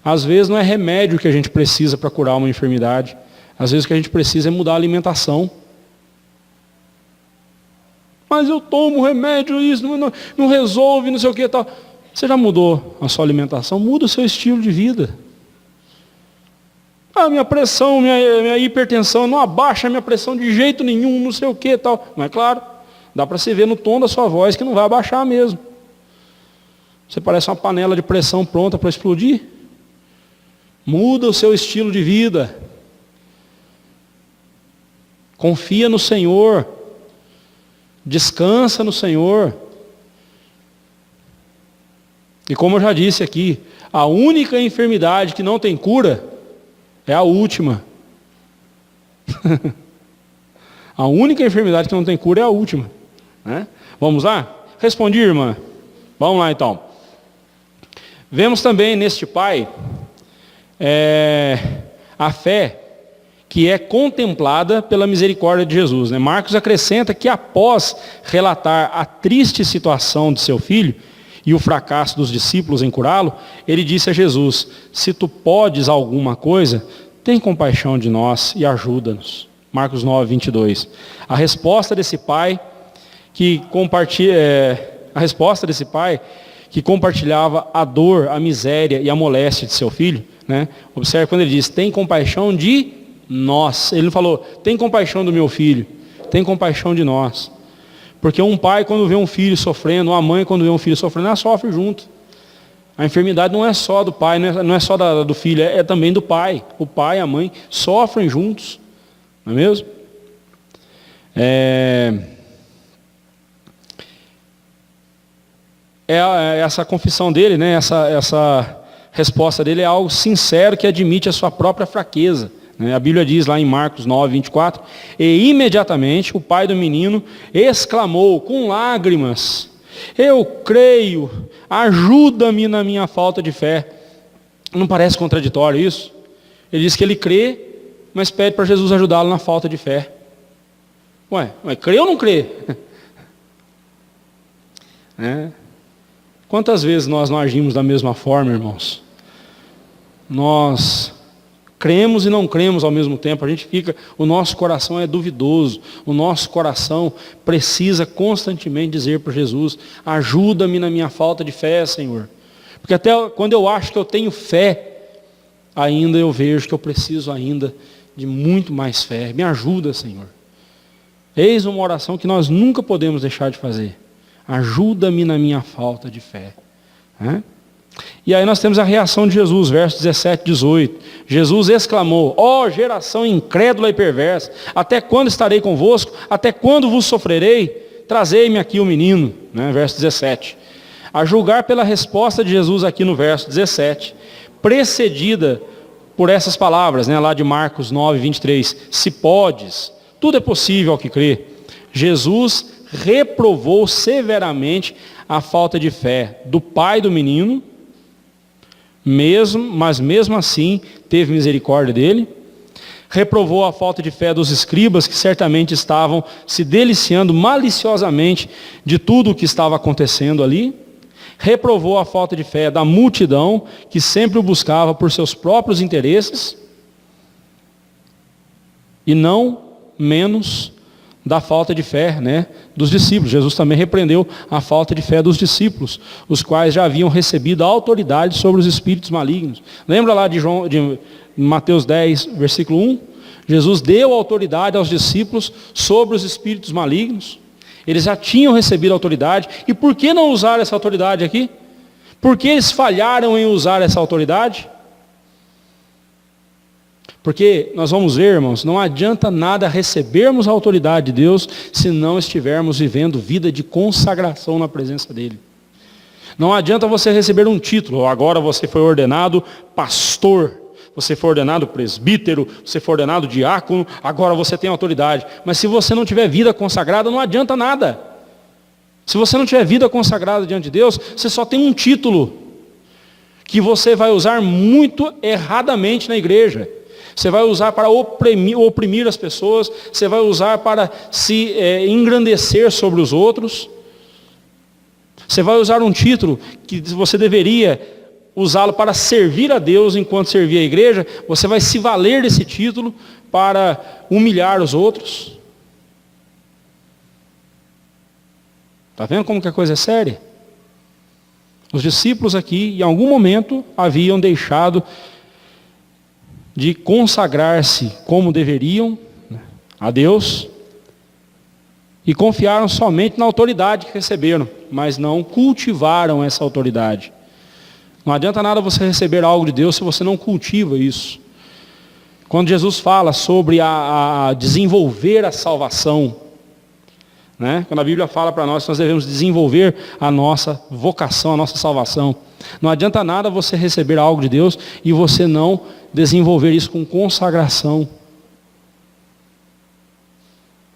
[SPEAKER 1] Às vezes não é remédio que a gente precisa para curar uma enfermidade. Às vezes o que a gente precisa é mudar a alimentação. Mas eu tomo remédio, isso não resolve, não sei o que tal. Você já mudou a sua alimentação? Muda o seu estilo de vida. Ah, minha pressão, minha hipertensão, não abaixa a minha pressão de jeito nenhum, não sei o que tal. Mas claro, dá para se ver no tom da sua voz que não vai abaixar mesmo. Você parece uma panela de pressão pronta para explodir. Muda o seu estilo de vida. Confia no Senhor. Descansa no Senhor. E como eu já disse aqui, a única enfermidade que não tem cura é a última. A única enfermidade que não tem cura é a última. Né? Vamos lá? Respondi, irmã? Vamos lá então. Vemos também neste pai a fé que é contemplada pela misericórdia de Jesus. Né? Marcos acrescenta que após relatar a triste situação de seu filho e o fracasso dos discípulos em curá-lo, ele disse a Jesus: se tu podes alguma coisa, tem compaixão de nós e ajuda-nos. Marcos 9, 22. A resposta desse pai que compartilhava a dor, a miséria e a moléstia de seu filho, né? Observe quando ele diz: tem compaixão de nós. Ele não falou: tem compaixão do meu filho, tem compaixão de nós. Porque um pai, quando vê um filho sofrendo, uma mãe, quando vê um filho sofrendo, ela sofre junto. A enfermidade não é só do pai, não é só do filho, é também do pai. O pai e a mãe sofrem juntos. Não é mesmo? Essa confissão dele, né, essa resposta dele é algo sincero que admite a sua própria fraqueza. A Bíblia diz lá em Marcos 9, 24, e imediatamente o pai do menino exclamou com lágrimas: eu creio, ajuda-me na minha falta de fé. Não parece contraditório isso? Ele diz que ele crê, mas pede para Jesus ajudá-lo na falta de fé. Ué, crê ou não crê? Quantas vezes nós não agimos da mesma forma, irmãos? Nós cremos e não cremos ao mesmo tempo. O nosso coração é duvidoso. O nosso coração precisa constantemente dizer para Jesus: ajuda-me na minha falta de fé, Senhor. Porque até quando eu acho que eu tenho fé, ainda eu vejo que eu preciso ainda de muito mais fé. Me ajuda, Senhor. Eis uma oração que nós nunca podemos deixar de fazer. Ajuda-me na minha falta de fé. E aí nós temos a reação de Jesus, versos 17 e 18. Jesus exclamou: ó geração incrédula e perversa, até quando estarei convosco? Até quando vos sofrerei? Trazei-me aqui o menino. Verso 17. A julgar pela resposta de Jesus aqui no verso 17, precedida por essas palavras, lá de Marcos 9, 23. Se podes, tudo é possível ao que crê. Jesus reprovou severamente a falta de fé do pai do menino, mas mesmo assim teve misericórdia dele. Reprovou a falta de fé dos escribas, que certamente estavam se deliciando maliciosamente de tudo o que estava acontecendo ali. Reprovou a falta de fé da multidão, que sempre o buscava por seus próprios interesses. E não menos da falta de fé dos discípulos. Jesus também repreendeu a falta de fé dos discípulos, os quais já haviam recebido a autoridade sobre os espíritos malignos. Lembra lá de Mateus 10, versículo 1? Jesus deu autoridade aos discípulos sobre os espíritos malignos. Eles já tinham recebido a autoridade. E por que não usar essa autoridade aqui? Por que eles falharam em usar essa autoridade? Porque nós vamos ver, irmãos, não adianta nada recebermos a autoridade de Deus se não estivermos vivendo vida de consagração na presença dEle. Não adianta você receber um título: agora você foi ordenado pastor, você foi ordenado presbítero, você foi ordenado diácono, agora você tem autoridade. Mas se você não tiver vida consagrada, não adianta nada. Se você não tiver vida consagrada diante de Deus, você só tem um título, que você vai usar muito erradamente na igreja. Você vai usar para oprimir as pessoas, você vai usar para se engrandecer sobre os outros. Você vai usar um título que você deveria usá-lo para servir a Deus enquanto servir a igreja. Você vai se valer desse título para humilhar os outros. Está vendo como que a coisa é séria? Os discípulos aqui, em algum momento, haviam deixado de consagrar-se como deveriam a Deus e confiaram somente na autoridade que receberam, mas não cultivaram essa autoridade. Não adianta nada você receber algo de Deus se você não cultiva isso. Quando Jesus fala sobre a desenvolver a salvação, quando a Bíblia fala para nós que nós devemos desenvolver a nossa vocação, a nossa salvação, não adianta nada você receber algo de Deus e você não desenvolver isso com consagração.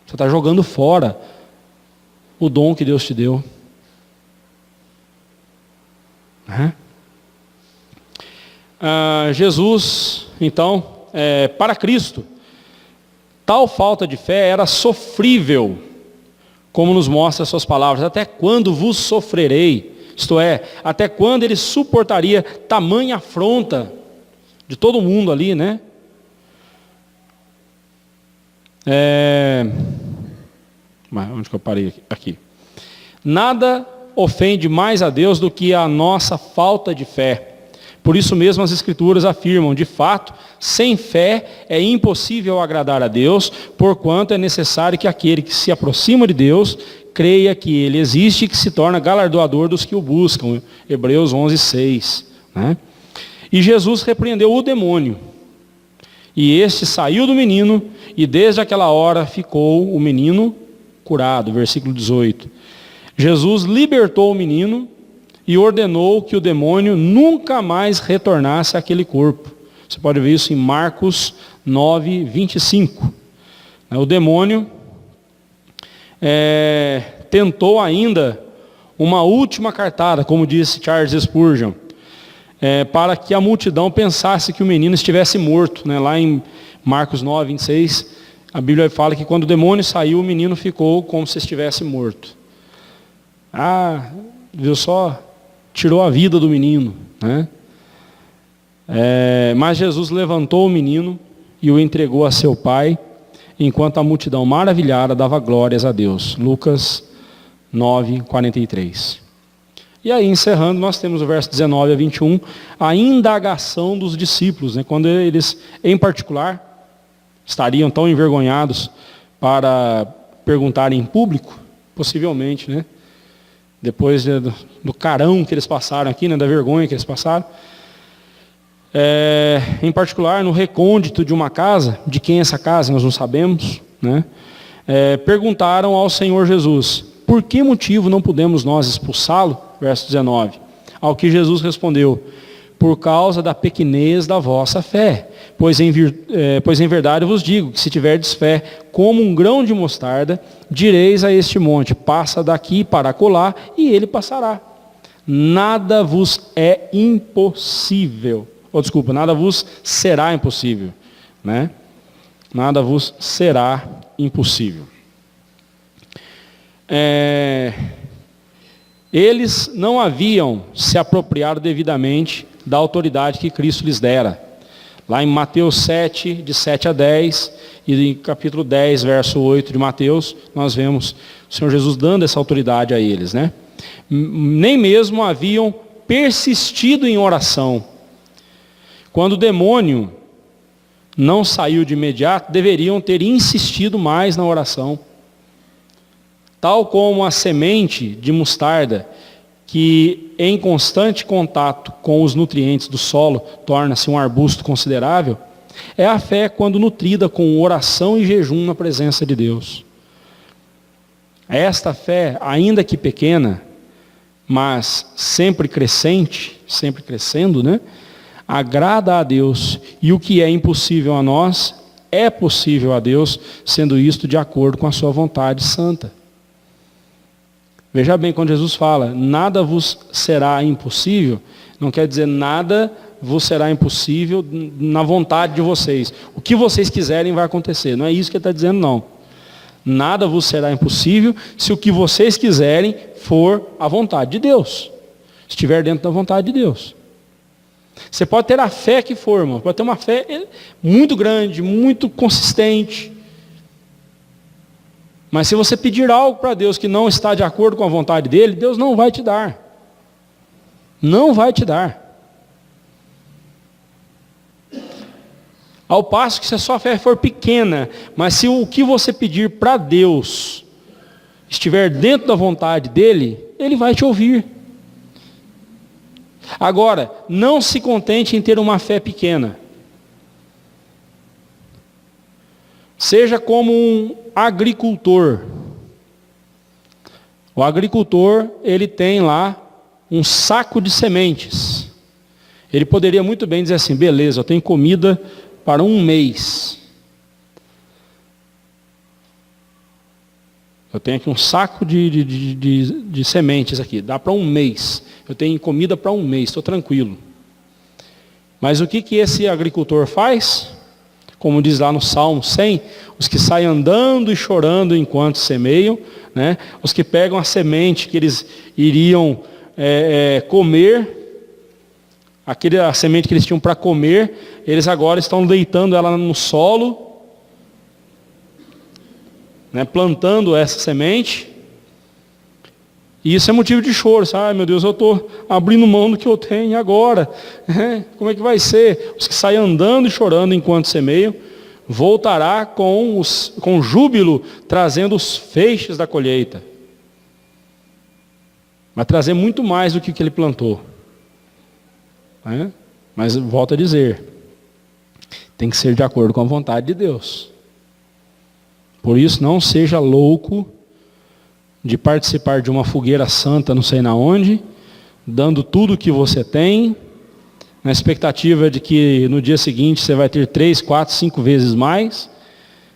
[SPEAKER 1] Você está jogando fora o dom que Deus te deu. Jesus, então, para Cristo, tal falta de fé era sofrível, como nos mostra as suas palavras: até quando vos sofrerei? Isto é, até quando ele suportaria tamanha afronta de todo mundo ali, Onde que eu parei aqui? Nada ofende mais a Deus do que a nossa falta de fé. Por isso mesmo as Escrituras afirmam: de fato, sem fé é impossível agradar a Deus, porquanto é necessário que aquele que se aproxima de Deus creia que Ele existe e que se torna galardoador dos que o buscam. Hebreus 11, 6. E Jesus repreendeu o demônio. E este saiu do menino, e desde aquela hora ficou o menino curado. Versículo 18. Jesus libertou o menino e ordenou que o demônio nunca mais retornasse àquele corpo. Você pode ver isso em Marcos 9, 25. O demônio tentou ainda uma última cartada, como disse Charles Spurgeon, para que a multidão pensasse que o menino estivesse morto. Lá em Marcos 9, 26, a Bíblia fala que quando o demônio saiu, o menino ficou como se estivesse morto. Viu só? tirou a vida do menino, né? Mas Jesus levantou o menino e o entregou a seu pai, enquanto a multidão maravilhada dava glórias a Deus. Lucas 9, 43. E aí, encerrando, nós temos o verso 19 a 21, a indagação dos discípulos, né? Quando eles, em particular, estariam tão envergonhados para perguntarem em público, possivelmente, né? Depois do carão que eles passaram aqui, né? Da vergonha que eles passaram. Em particular, no recôndito de uma casa, de quem é essa casa nós não sabemos, né? Perguntaram ao Senhor Jesus, por que motivo não podemos nós expulsá-lo? Verso 19. Ao que Jesus respondeu, por causa da pequenez da vossa fé. Pois em verdade eu vos digo, que se tiverdes fé como um grão de mostarda, direis a este monte, passa daqui para acolá, e ele passará. Nada vos é impossível. Nada vos será impossível, né? Nada vos será impossível. Eles não haviam se apropriado devidamente da autoridade que Cristo lhes dera. Lá em Mateus 7, de 7 a 10, e em capítulo 10, verso 8 de Mateus, nós vemos o Senhor Jesus dando essa autoridade a eles, né? Nem mesmo haviam persistido em oração. Quando o demônio não saiu de imediato, deveriam ter insistido mais na oração. Tal como a semente de mostarda, que em constante contato com os nutrientes do solo torna-se um arbusto considerável, é a fé quando nutrida com oração e jejum na presença de Deus. Esta fé, ainda que pequena, mas sempre crescente, sempre crescendo, né? Agrada a Deus, e o que é impossível a nós, é possível a Deus, sendo isto de acordo com a sua vontade santa. Veja bem, quando Jesus fala, nada vos será impossível, não quer dizer nada vos será impossível na vontade de vocês. O que vocês quiserem vai acontecer, não é isso que ele está dizendo, não. Nada vos será impossível se o que vocês quiserem for a vontade de Deus, estiver dentro da vontade de Deus. Você pode ter a fé que for, irmão. Pode ter uma fé muito grande, muito consistente. Mas se você pedir algo para Deus que não está de acordo com a vontade dele, Deus não vai te dar. Não vai te dar. Ao passo que se a sua fé for pequena, mas se o que você pedir para Deus estiver dentro da vontade dele, ele vai te ouvir. Agora, não se contente em ter uma fé pequena. Seja como um agricultor. O agricultor, ele tem lá um saco de sementes. Ele poderia muito bem dizer assim, beleza, eu tenho comida para um mês. Eu tenho aqui um saco de sementes aqui, dá para um mês. Eu tenho comida para um mês, estou tranquilo. Mas o que esse agricultor faz? Como diz lá no Salmo 100, os que saem andando e chorando enquanto semeiam, né? Os que pegam a semente que eles iriam comer, a semente que eles tinham para comer, eles agora estão deitando ela no solo, né? Plantando essa semente. E isso é motivo de choro, sabe? Ai, meu Deus, eu estou abrindo mão do que eu tenho, e agora? Como é que vai ser? Os que saem andando e chorando enquanto semeiam, voltará com júbilo, trazendo os feixes da colheita. Vai trazer muito mais do que ele plantou. Mas volto a dizer, tem que ser de acordo com a vontade de Deus. Por isso, não seja louco de participar de uma fogueira santa não sei na onde, dando tudo o que você tem, na expectativa de que no dia seguinte você vai ter 3, 4, 5 vezes mais.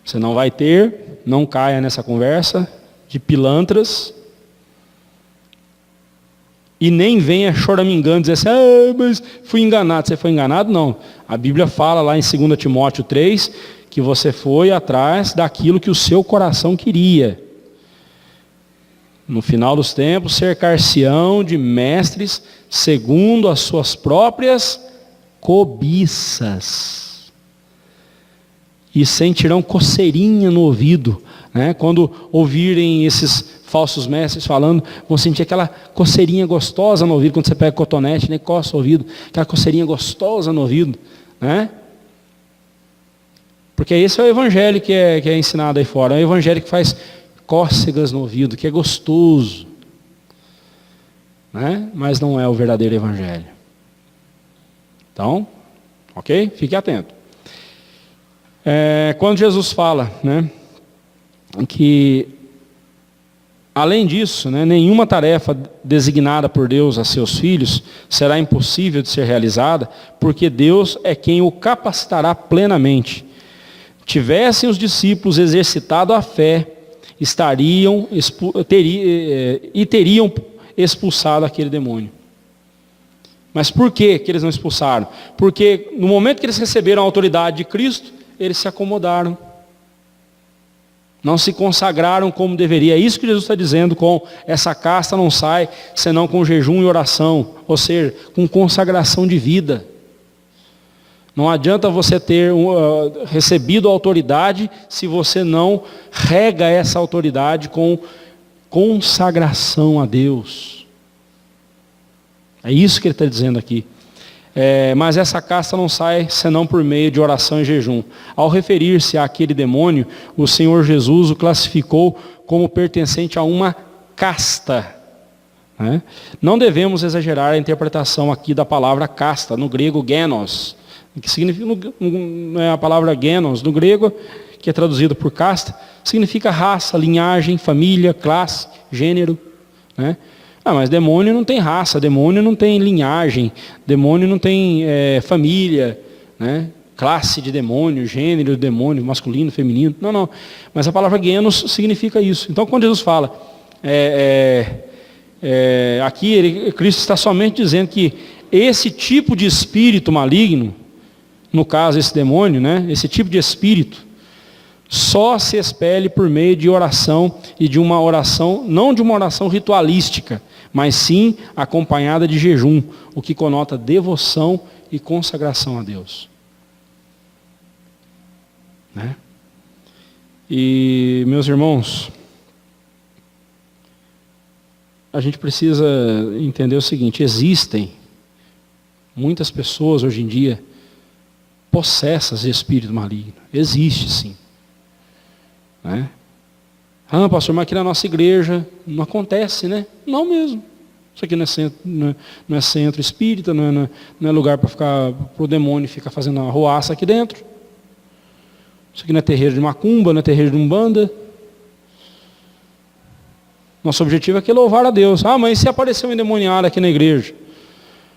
[SPEAKER 1] Você não vai ter, não caia nessa conversa de pilantras. E nem venha choramingando, dizer assim, mas fui enganado. Você foi enganado? Não. A Bíblia fala lá em 2 Timóteo 3, que você foi atrás daquilo que o seu coração queria. No final dos tempos, cercar-se-ão de mestres segundo as suas próprias cobiças. E sentirão coceirinha no ouvido, né? Quando ouvirem esses falsos mestres falando, vão sentir aquela coceirinha gostosa no ouvido, quando você pega cotonete, né, coça o ouvido, aquela coceirinha gostosa no ouvido, né? Porque esse é o evangelho que é ensinado aí fora, é o evangelho que faz cócegas no ouvido, que é gostoso, né? Mas não é o verdadeiro evangelho. Então, ok? Fique atento. Quando Jesus fala, né, que além disso, né, nenhuma tarefa designada por Deus a seus filhos será impossível de ser realizada, porque Deus é quem o capacitará plenamente. Tivessem os discípulos exercitado a fé, teriam expulsado aquele demônio. Mas por que eles não expulsaram? Porque no momento que eles receberam a autoridade de Cristo, eles se acomodaram. Não se consagraram como deveria. É isso que Jesus está dizendo com essa casta não sai, senão com jejum e oração. Ou seja, com consagração de vida. Não adianta você ter recebido a autoridade se você não rega essa autoridade com consagração a Deus. É isso que ele está dizendo aqui. Mas essa casta não sai senão por meio de oração e jejum. Ao referir-se àquele demônio, o Senhor Jesus o classificou como pertencente a uma casta. Né? Não devemos exagerar a interpretação aqui da palavra casta, no grego genos, que significa, a palavra genos, no grego, que é traduzido por casta, significa raça, linhagem, família, classe, gênero. Né? Mas demônio não tem raça, demônio não tem linhagem, demônio não tem família, né? Classe de demônio, gênero de demônio, masculino, feminino. Não. Mas a palavra genos significa isso. Então quando Jesus fala, aqui Cristo está somente dizendo que esse tipo de espírito maligno, no caso esse demônio, né? Esse tipo de espírito, só se expele por meio de oração e de uma oração, não de uma oração ritualística, mas sim acompanhada de jejum, o que conota devoção e consagração a Deus. Né? E, meus irmãos, a gente precisa entender o seguinte: existem muitas pessoas hoje em dia possessas de espírito maligno. Existe sim. Né? Pastor, mas aqui na nossa igreja não acontece, né? Não mesmo. Isso aqui não é centro espírita, não é lugar para o demônio ficar fazendo uma arruaça aqui dentro. Isso aqui não é terreiro de macumba, não é terreiro de umbanda. Nosso objetivo aqui é louvar a Deus. Mas se aparecer um endemoniado aqui na igreja?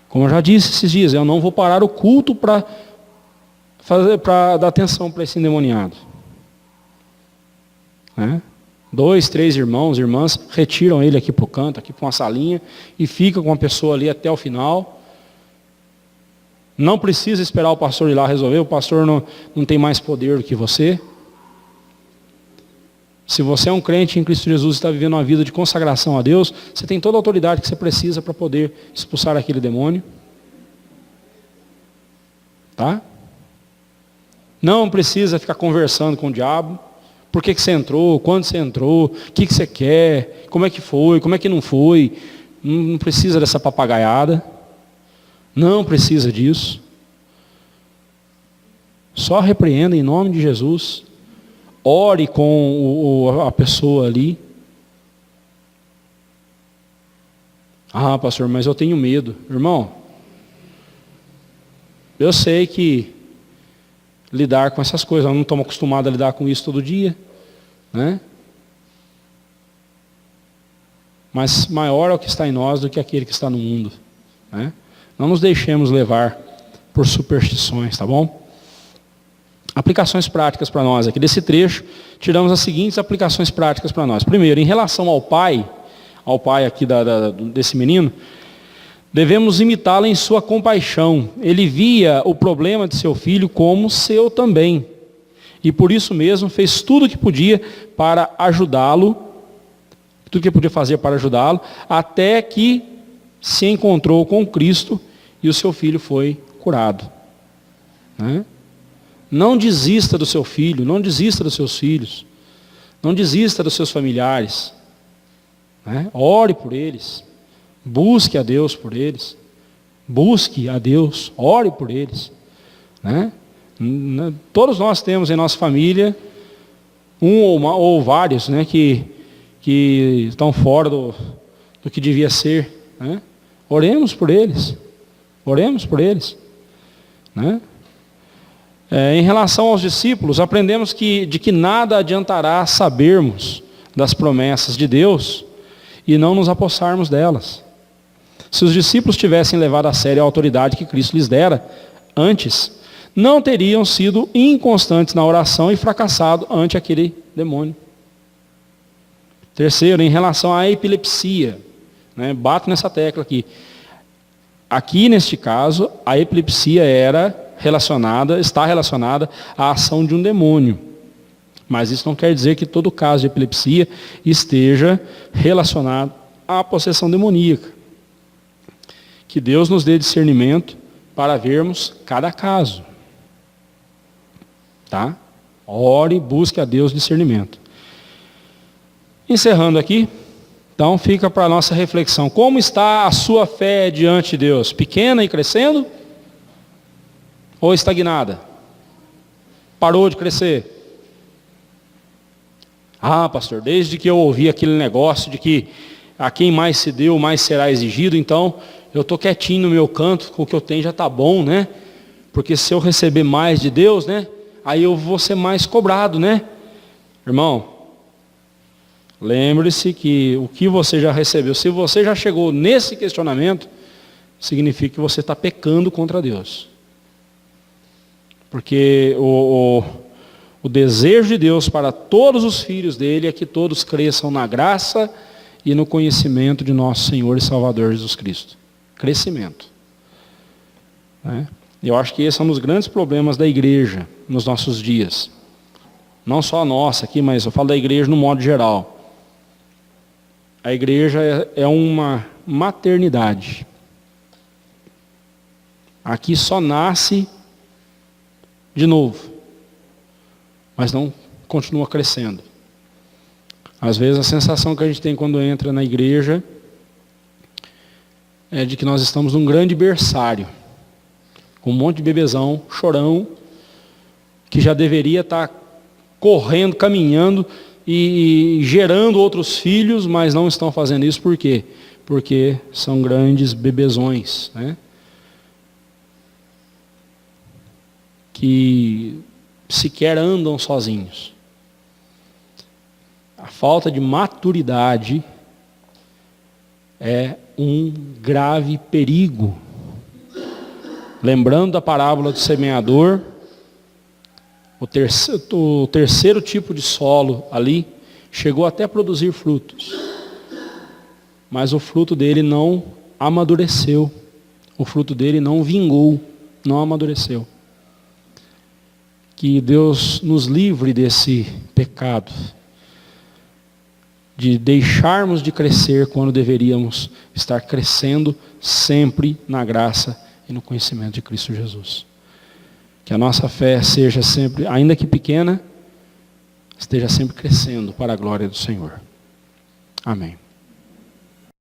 [SPEAKER 1] Como eu já disse esses dias, eu não vou parar o culto para dar atenção para esse endemoniado. Né? 2, 3 irmãos, irmãs, retiram ele aqui para o canto, aqui para uma salinha, e fica com a pessoa ali até o final. Não precisa esperar o pastor ir lá resolver, o pastor não tem mais poder do que você. Se você é um crente em Cristo Jesus e está vivendo uma vida de consagração a Deus, você tem toda a autoridade que você precisa para poder expulsar aquele demônio. Tá? Não precisa ficar conversando com o diabo. Por que você entrou? Quando você entrou? O que você quer? Como é que foi? Como é que não foi? Não precisa dessa papagaiada. Não precisa disso. Só repreenda em nome de Jesus. Ore com a pessoa ali. Pastor, mas eu tenho medo. Irmão, eu sei que lidar com essas coisas, eu não estou acostumado a lidar com isso todo dia. Né? Mas maior é o que está em nós do que aquele que está no mundo. Né? Não nos deixemos levar por superstições, tá bom? Aplicações práticas para nós aqui. Desse trecho, tiramos as seguintes aplicações práticas para nós. Primeiro, em relação ao pai aqui desse menino, devemos imitá-lo em sua compaixão. Ele via o problema de seu filho como seu também. E por isso mesmo fez tudo o que podia para ajudá-lo tudo que ele podia fazer para ajudá-lo, até que se encontrou com Cristo e o seu filho foi curado. Né? Não desista do seu filho, não desista dos seus filhos, não desista dos seus familiares. Né? Ore por eles, busque a Deus por eles, busque a Deus, ore por eles. Né? Todos nós temos em nossa família um ou vários, né, que estão fora do que devia ser. Né? Oremos por eles. Oremos por eles. Né? Em relação aos discípulos, aprendemos de que nada adiantará sabermos das promessas de Deus e não nos apossarmos delas. Se os discípulos tivessem levado a sério a autoridade que Cristo lhes dera antes, não teriam sido inconstantes na oração e fracassado ante aquele demônio. Terceiro, em relação à epilepsia, né, bato nessa tecla aqui. Aqui, neste caso, a epilepsia está relacionada à ação de um demônio. Mas isso não quer dizer que todo caso de epilepsia esteja relacionado à possessão demoníaca. Que Deus nos dê discernimento para vermos cada caso. Tá? Ore, busque a Deus discernimento. Encerrando aqui, então fica para a nossa reflexão. Como está a sua fé diante de Deus? Pequena e crescendo? Ou estagnada? Parou de crescer? Ah, pastor, desde que eu ouvi aquele negócio de que a quem mais se deu, mais será exigido, então eu estou quietinho no meu canto, com o que eu tenho já está bom, né? Porque se eu receber mais de Deus, né? Aí eu vou ser mais cobrado, né? Irmão, lembre-se que o que você já recebeu, se você já chegou nesse questionamento, significa que você está pecando contra Deus. Porque o desejo de Deus para todos os filhos dele é que todos cresçam na graça e no conhecimento de nosso Senhor e Salvador Jesus Cristo. Crescimento. Né? Eu acho que esse é um dos grandes problemas da igreja nos nossos dias. Não só a nossa aqui, mas eu falo da igreja no modo geral. A igreja é uma maternidade. Aqui só nasce de novo, mas não continua crescendo. Às vezes a sensação que a gente tem quando entra na igreja é de que nós estamos num grande berçário, com um monte de bebezão, chorão, que já deveria estar correndo, caminhando e gerando outros filhos, mas não estão fazendo isso. Por quê? Porque são grandes bebezões, né? Que sequer andam sozinhos. A falta de maturidade é um grave perigo. Lembrando da parábola do semeador, o terceiro tipo de solo ali chegou até a produzir frutos, mas o fruto dele não amadureceu, o fruto dele não vingou, não amadureceu. Que Deus nos livre desse pecado, de deixarmos de crescer quando deveríamos estar crescendo sempre na graça e no conhecimento de Cristo Jesus. Que a nossa fé seja sempre, ainda que pequena, esteja sempre crescendo para a glória do Senhor. Amém.